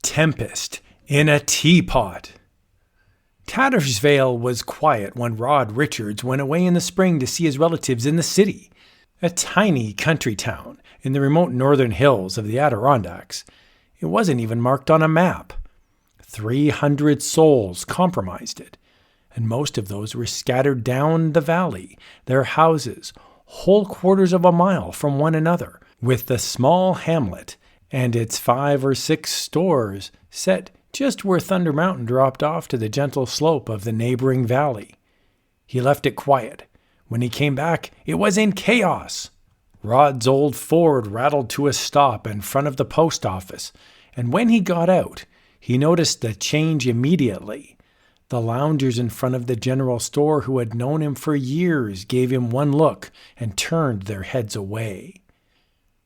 Tempest in a Teapot. Tattersvale was quiet when Rod Richards went away in the spring to see his relatives in the city, a tiny country town in the remote northern hills of the Adirondacks. It wasn't even marked on a map. 300 souls comprised it, and most of those were scattered down the valley, their houses whole quarters of a mile from one another, with the small hamlet and its 5 or 6 stores set just where Thunder Mountain dropped off to the gentle slope of the neighboring valley. He left it quiet. When he came back, it was in chaos. Rod's old Ford rattled to a stop in front of the post office, and when he got out, he noticed the change immediately. The loungers in front of the general store who had known him for years gave him one look and turned their heads away.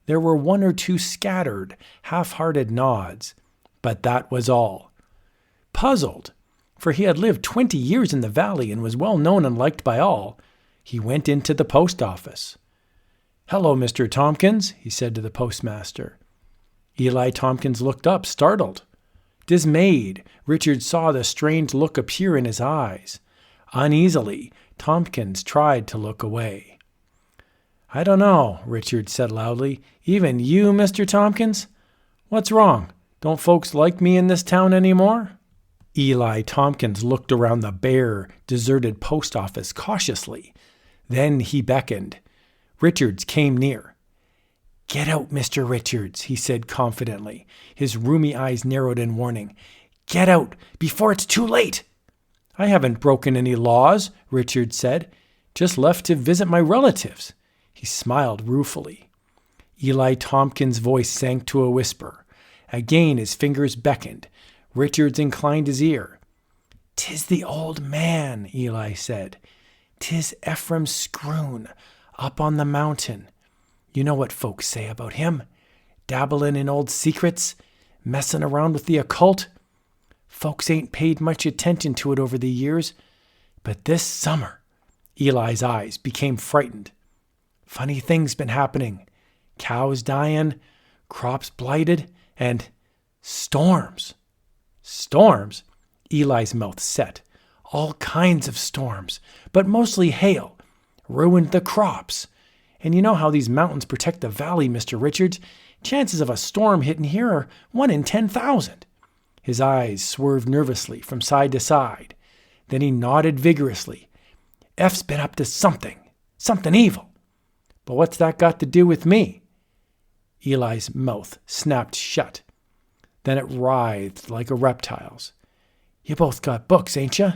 There were 1 or 2 scattered, half-hearted nods, but that was all. Puzzled, for he had lived 20 years in the valley and was well known and liked by all, he went into the post office. "Hello, Mr. Tompkins," he said to the postmaster. Eli Tompkins looked up, startled. Dismayed, Richard saw the strange look appear in his eyes. Uneasily, Tompkins tried to look away. "I don't know," Richard said loudly. "Even you, Mr. Tompkins? What's wrong? Don't folks like me in this town anymore?" Eli Tompkins looked around the bare, deserted post office cautiously. Then he beckoned. Richards came near. "Get out, Mr. Richards," he said confidently. His roomy eyes narrowed in warning. "Get out, before it's too late." "I haven't broken any laws," Richards said. "Just left to visit my relatives." He smiled ruefully. Eli Tompkins' voice sank to a whisper. Again his fingers beckoned. Richards inclined his ear. "'Tis the old man," Eli said. "'Tis Ephraim Scroon, up on the mountain. You know what folks say about him? Dabbling in old secrets, messing around with the occult. Folks ain't paid much attention to it over the years, but this summer," Eli's eyes became frightened. "Funny things been happening. Cows dying, crops blighted, and storms." "Storms?" Eli's mouth set. "All kinds of storms, but mostly hail. Ruined the crops. And you know how these mountains protect the valley, Mr. Richards. Chances of a storm hitting here are 1 in 10,000. His eyes swerved nervously from side to side. Then he nodded vigorously. "F's been up to something evil. But what's that got to do with me?" Eli's mouth snapped shut. Then it writhed like a reptile's. "You both got books, ain't you?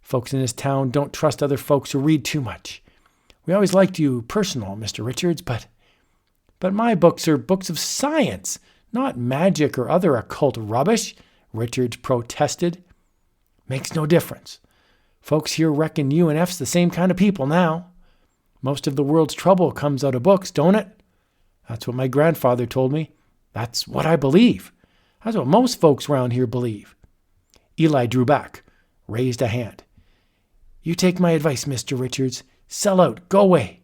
Folks in this town don't trust other folks who read too much. We always liked you personal, Mr. Richards, but my books are books of science, not magic or other occult rubbish," Richards protested. "Makes no difference. Folks here reckon you and F's the same kind of people now. Most of the world's trouble comes out of books, don't it? That's what my grandfather told me. That's what I believe. That's what most folks around here believe." Eli drew back, raised a hand. "You take my advice, Mr. Richards. Sell out. Go away."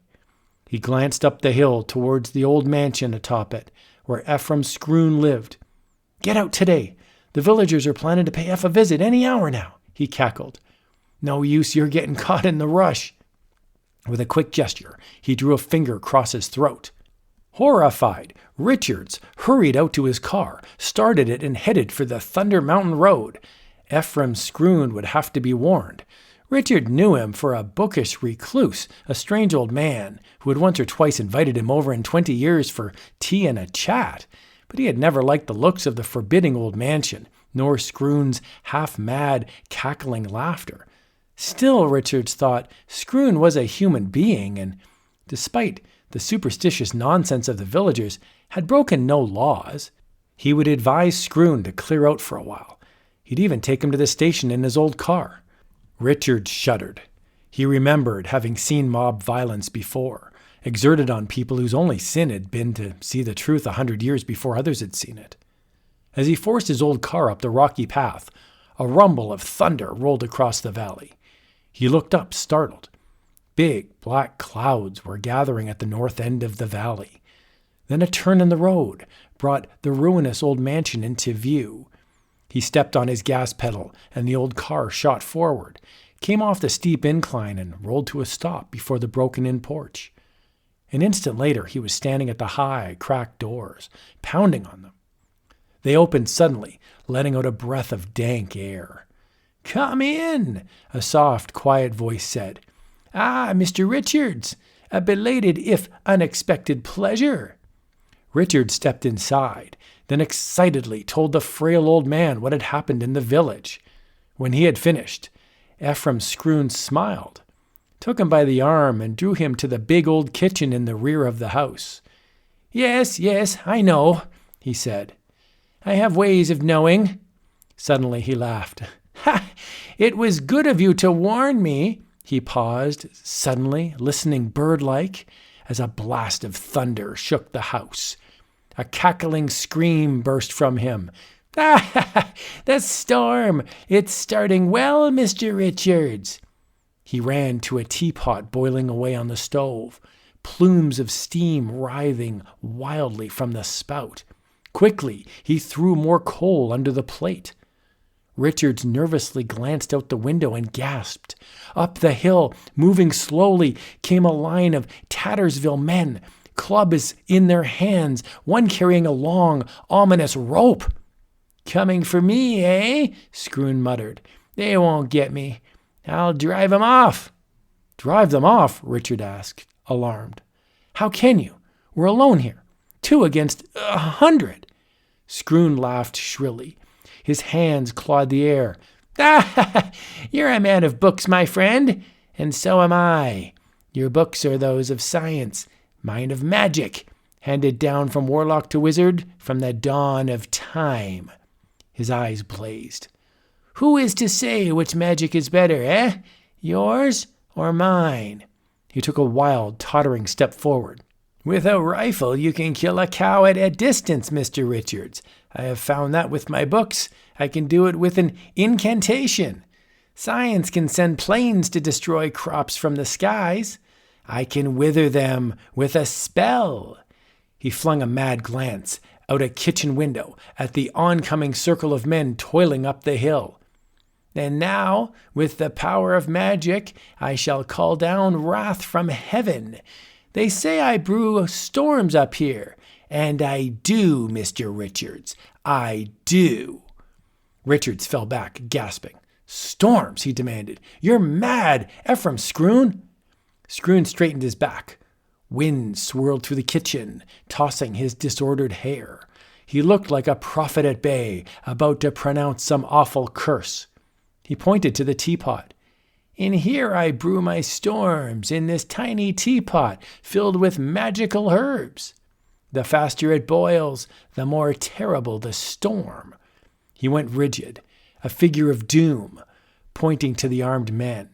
He glanced up the hill towards the old mansion atop it, where Ephraim Scroon lived. "Get out today. The villagers are planning to pay F a visit any hour now," he cackled. "No use you're getting caught in the rush." With a quick gesture, he drew a finger across his throat. Horrified, Richards hurried out to his car, started it, and headed for the Thunder Mountain Road. Ephraim Scroon would have to be warned. Richard knew him for a bookish recluse, a strange old man who had once or twice invited him over in 20 years for tea and a chat, but he had never liked the looks of the forbidding old mansion, nor Scroon's half-mad, cackling laughter. Still, Richards thought, Scroon was a human being, and despite the superstitious nonsense of the villagers, had broken no laws. He would advise Scroon to clear out for a while. He'd even take him to the station in his old car. Richard shuddered. He remembered having seen mob violence before, exerted on people whose only sin had been to see the truth 100 years before others had seen it. As he forced his old car up the rocky path, a rumble of thunder rolled across the valley. He looked up, startled. Big black clouds were gathering at the north end of the valley. Then a turn in the road brought the ruinous old mansion into view. He stepped on his gas pedal, and the old car shot forward, came off the steep incline, and rolled to a stop before the broken-in porch. An instant later, he was standing at the high, cracked doors, pounding on them. They opened suddenly, letting out a breath of dank air. "Come in," a soft, quiet voice said. "Ah, Mr. Richards, a belated if unexpected pleasure." Richard stepped inside, then excitedly told the frail old man what had happened in the village. When he had finished, Ephraim Scroon smiled, took him by the arm, and drew him to the big old kitchen in the rear of the house. Yes, I know," he said. "I have ways of knowing." Suddenly he laughed. "Ha! It was good of you to warn me." He paused, suddenly, listening bird-like, as a blast of thunder shook the house. A cackling scream burst from him. "Ah, the storm! It's starting well, Mr. Richards." He ran to a teapot boiling away on the stove, plumes of steam writhing wildly from the spout. Quickly, he threw more coal under the plate. Richards nervously glanced out the window and gasped. Up the hill, moving slowly, came a line of Tattersville men, clubs in their hands, one carrying a long, ominous rope. "Coming for me, eh?" Scroon muttered. "They won't get me. I'll drive 'em off." "Drive them off?" Richard asked, alarmed. "How can you? We're alone here. 2 against 100. Scroon laughed shrilly. His hands clawed the air. "Ah, you're a man of books, my friend, and so am I. Your books are those of science, mine of magic, handed down from warlock to wizard from the dawn of time." His eyes blazed. "Who is to say which magic is better, eh? Yours or mine?" He took a wild, tottering step forward. "With a rifle you can kill a cow at a distance, Mr. Richards. I have found that with my books. I can do it with an incantation. Science can send planes to destroy crops from the skies. I can wither them with a spell." He flung a mad glance out a kitchen window at the oncoming circle of men toiling up the hill. "And now, with the power of magic, I shall call down wrath from heaven. They say I brew storms up here, and I do, Mr. Richards. I do." Richards fell back, gasping. "Storms?" he demanded. "You're mad, Ephraim Scroon." Scroon straightened his back. Wind swirled through the kitchen, tossing his disordered hair. He looked like a prophet at bay, about to pronounce some awful curse. He pointed to the teapot. "In here I brew my storms, in this tiny teapot filled with magical herbs. The faster it boils, the more terrible the storm." He went rigid, a figure of doom, pointing to the armed men.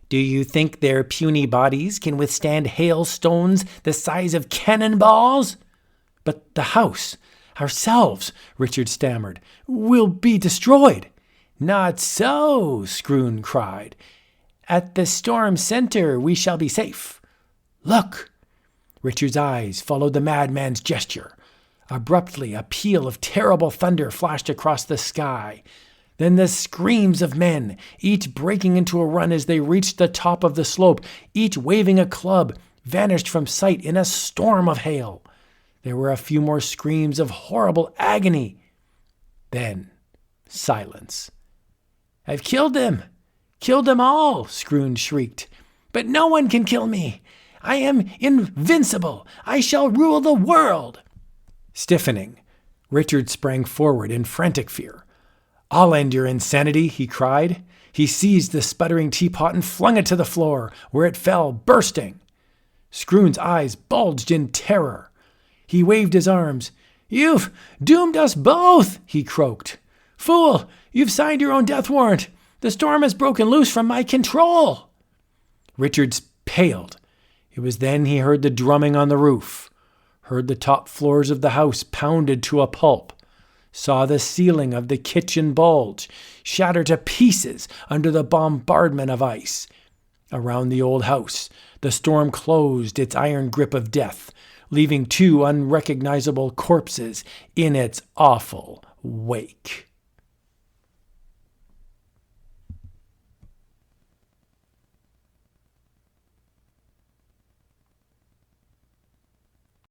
"Do you think their puny bodies can withstand hailstones the size of cannonballs?" "But the house, ourselves," Richard stammered, "will be destroyed." "Not so," Scroon cried. "At the storm center we shall be safe. Look!" Richard's eyes followed the madman's gesture. Abruptly, a peal of terrible thunder flashed across the sky. Then the screams of men, each breaking into a run as they reached the top of the slope, each waving a club, vanished from sight in a storm of hail. There were a few more screams of horrible agony. Then silence. "I've killed them! Killed them all!" Scroon shrieked. "But no one can kill me! I am invincible! I shall rule the world!" Stiffening, Richard sprang forward in frantic fear. "I'll end your insanity," he cried. He seized the sputtering teapot and flung it to the floor, where it fell, bursting. Scroon's eyes bulged in terror. He waved his arms. "You've doomed us both," he croaked. "Fool, you've signed your own death warrant. The storm has broken loose from my control." Richard paled. It was then he heard the drumming on the roof, heard the top floors of the house pounded to a pulp, saw the ceiling of the kitchen bulge, shatter to pieces under the bombardment of ice. Around the old house, the storm closed its iron grip of death, leaving 2 unrecognizable corpses in its awful wake.